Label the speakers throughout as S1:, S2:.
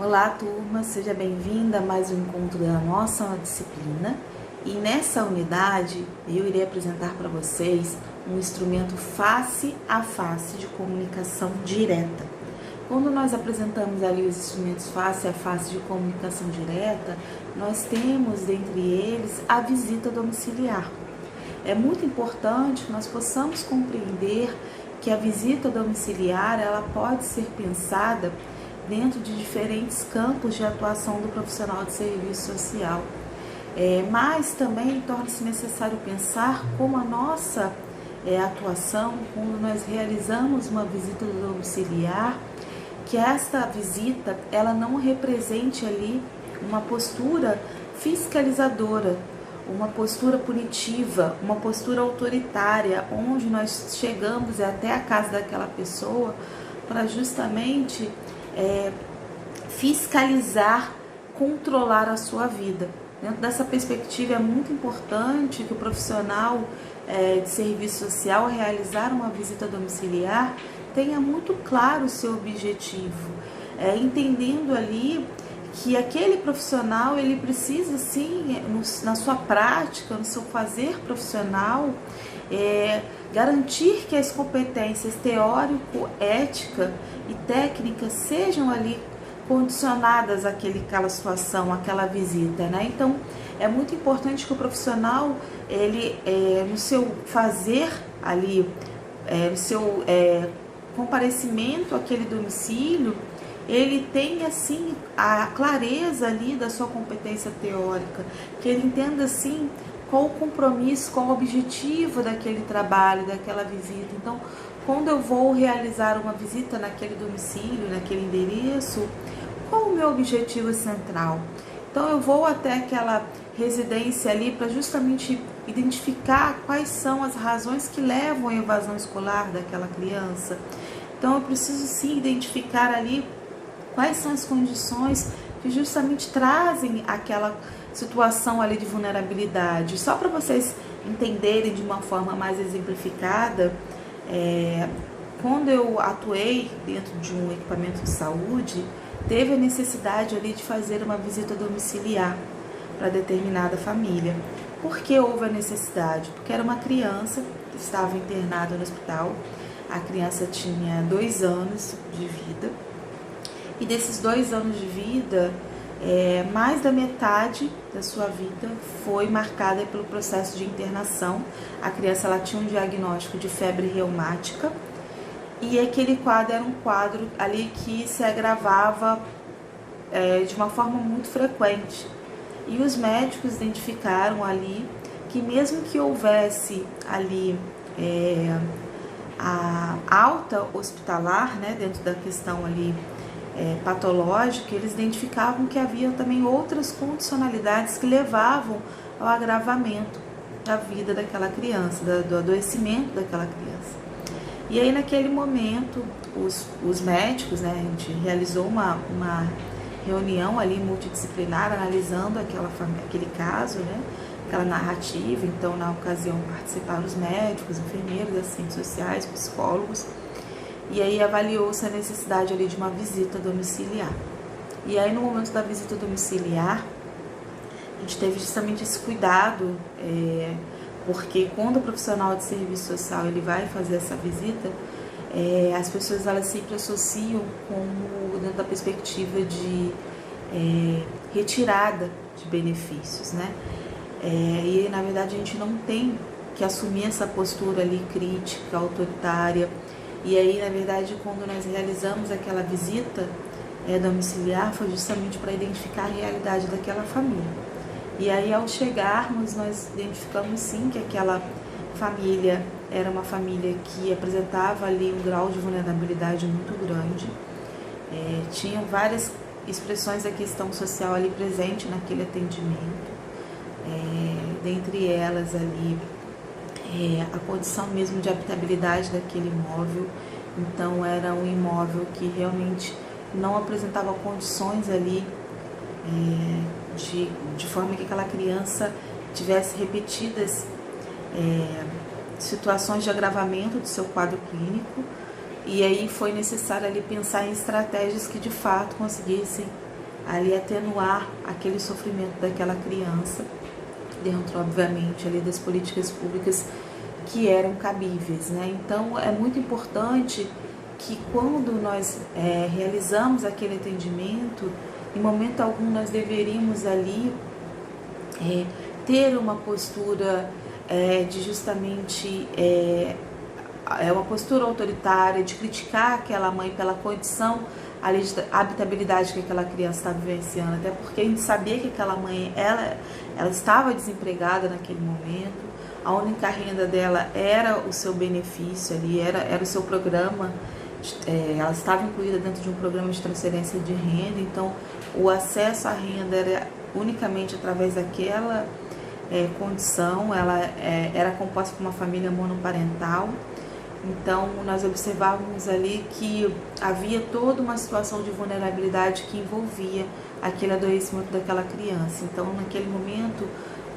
S1: Olá, turma, seja bem-vinda a mais um encontro da nossa disciplina. E nessa unidade eu irei apresentar para vocês um instrumento face a face de comunicação direta. Quando nós apresentamos ali os instrumentos face a face de comunicação direta, nós temos dentre eles a visita domiciliar. É muito importante que nós possamos compreender que a visita domiciliar ela pode ser pensada dentro de diferentes campos de atuação do profissional de serviço social. Mas também torna-se necessário pensar como a nossa atuação, quando nós realizamos uma visita domiciliar, que esta visita ela não represente ali uma postura fiscalizadora, uma postura punitiva, uma postura autoritária, onde nós chegamos até a casa daquela pessoa para justamente fiscalizar, controlar a sua vida. Dentro dessa perspectiva é muito importante que o profissional de serviço social, ao realizar uma visita domiciliar, tenha muito claro o seu objetivo, entendendo ali que aquele profissional ele precisa sim, na sua prática, no seu fazer profissional, garantir que as competências teórico, ética e técnica sejam ali condicionadas àquela situação, àquela visita, né? Então, é muito importante que o profissional, ele, no seu fazer ali, no seu comparecimento àquele domicílio, ele tenha, assim, a clareza ali da sua competência teórica, que ele entenda, assim, qual o compromisso, qual o objetivo daquele trabalho, daquela visita. Então, quando eu vou realizar uma visita naquele domicílio, naquele endereço, qual o meu objetivo central? Então, eu vou até aquela residência ali para justamente identificar quais são as razões que levam à evasão escolar daquela criança. Então, eu preciso sim identificar ali quais são as condições que justamente trazem aquela situação ali de vulnerabilidade. Só para vocês entenderem de uma forma mais exemplificada, quando eu atuei dentro de um equipamento de saúde, teve a necessidade ali de fazer uma visita domiciliar para determinada família. Por que houve a necessidade? Porque era uma criança que estava internada no hospital, a criança tinha 2 anos de vida, e desses 2 anos de vida, mais da metade da sua vida foi marcada pelo processo de internação. A criança ela tinha um diagnóstico de febre reumática e aquele quadro era um quadro ali que se agravava de uma forma muito frequente. E os médicos identificaram ali que mesmo que houvesse ali a alta hospitalar, né, dentro da questão ali patológica, eles identificavam que havia também outras condicionalidades que levavam ao agravamento da vida daquela criança, do adoecimento daquela criança. E aí naquele momento os médicos, né, a gente realizou uma reunião ali multidisciplinar analisando aquele caso, né, aquela narrativa. Então na ocasião participaram os médicos, enfermeiros, assistentes sociais, psicólogos. E aí avaliou-se a necessidade ali de uma visita domiciliar. E aí no momento da visita domiciliar, a gente teve justamente esse cuidado, porque quando o profissional de serviço social ele vai fazer essa visita, as pessoas elas sempre associam como dentro da perspectiva de retirada de benefícios, né? E na verdade a gente não tem que assumir essa postura ali crítica, autoritária. E aí, na verdade, quando nós realizamos aquela visita domiciliar, foi justamente para identificar a realidade daquela família. E aí, ao chegarmos, nós identificamos sim que aquela família era uma família que apresentava ali um grau de vulnerabilidade muito grande. Tinham várias expressões da questão social ali presente naquele atendimento. Dentre elas ali, a condição mesmo de habitabilidade daquele imóvel. Então era um imóvel que realmente não apresentava condições ali de forma que aquela criança tivesse repetidas situações de agravamento do seu quadro clínico, e aí foi necessário ali pensar em estratégias que de fato conseguissem ali atenuar aquele sofrimento daquela criança, dentro, obviamente, ali das políticas públicas que eram cabíveis, né? Então, é muito importante que quando nós realizamos aquele atendimento, em momento algum nós deveríamos ali ter uma postura de justamente uma postura autoritária, de criticar aquela mãe pela condição ali de habitabilidade que aquela criança está vivenciando, até porque a gente sabia que aquela mãe, ela estava desempregada naquele momento, a única renda dela era o seu benefício ali, era o seu programa, ela estava incluída dentro de um programa de transferência de renda, então o acesso à renda era unicamente através daquela condição, ela era composta por uma família monoparental. Então, nós observávamos ali que havia toda uma situação de vulnerabilidade que envolvia aquele adoecimento daquela criança. Então, naquele momento,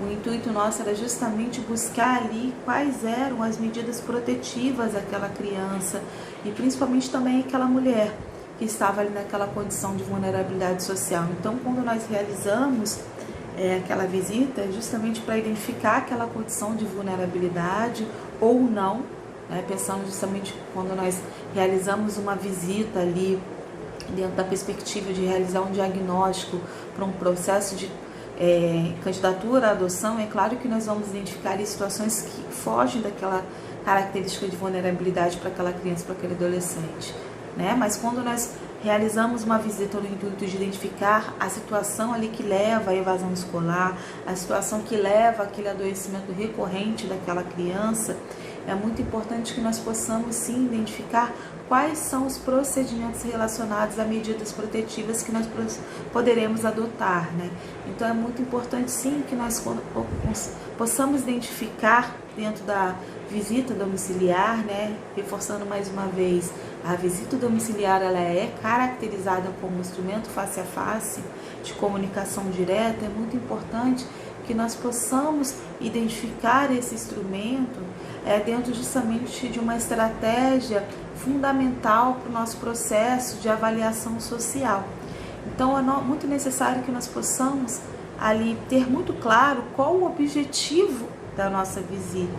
S1: o intuito nosso era justamente buscar ali quais eram as medidas protetivas daquela criança e principalmente também aquela mulher que estava ali naquela condição de vulnerabilidade social. Então, quando nós realizamos aquela visita, justamente para identificar aquela condição de vulnerabilidade ou não, pensando justamente quando nós realizamos uma visita ali dentro da perspectiva de realizar um diagnóstico para um processo de candidatura à adoção, é claro que nós vamos identificar ali situações que fogem daquela característica de vulnerabilidade para aquela criança, para aquele adolescente, né? Mas quando nós realizamos uma visita no intuito de identificar a situação ali que leva à evasão escolar, a situação que leva àquele adoecimento recorrente daquela criança, é muito importante que nós possamos sim identificar quais são os procedimentos relacionados a medidas protetivas que nós poderemos adotar, né? Então é muito importante sim que nós possamos identificar dentro da visita domiciliar, né? Reforçando mais uma vez, a visita domiciliar ela é caracterizada como um instrumento face a face de comunicação direta. É muito importante que nós possamos identificar esse instrumento dentro justamente de uma estratégia fundamental para o nosso processo de avaliação social. Então é muito necessário que nós possamos ali ter muito claro qual o objetivo da nossa visita.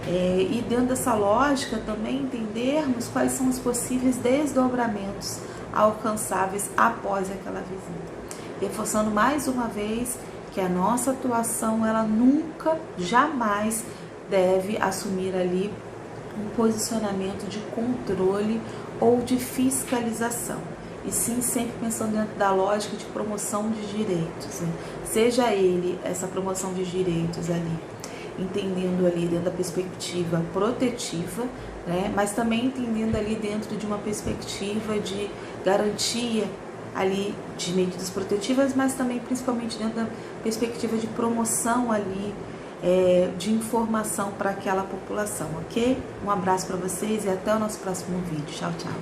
S1: E dentro dessa lógica também entendermos quais são os possíveis desdobramentos alcançáveis após aquela visita. Reforçando mais uma vez que a nossa atuação, ela nunca, jamais deve assumir ali um posicionamento de controle ou de fiscalização, e sim sempre pensando dentro da lógica de promoção de direitos, né? Seja ele essa promoção de direitos ali, entendendo ali dentro da perspectiva protetiva, né? Mas também entendendo ali dentro de uma perspectiva de garantia ali de medidas protetivas, mas também principalmente dentro da perspectiva de promoção ali de informação para aquela população, ok? Um abraço para vocês e até o nosso próximo vídeo. Tchau, tchau.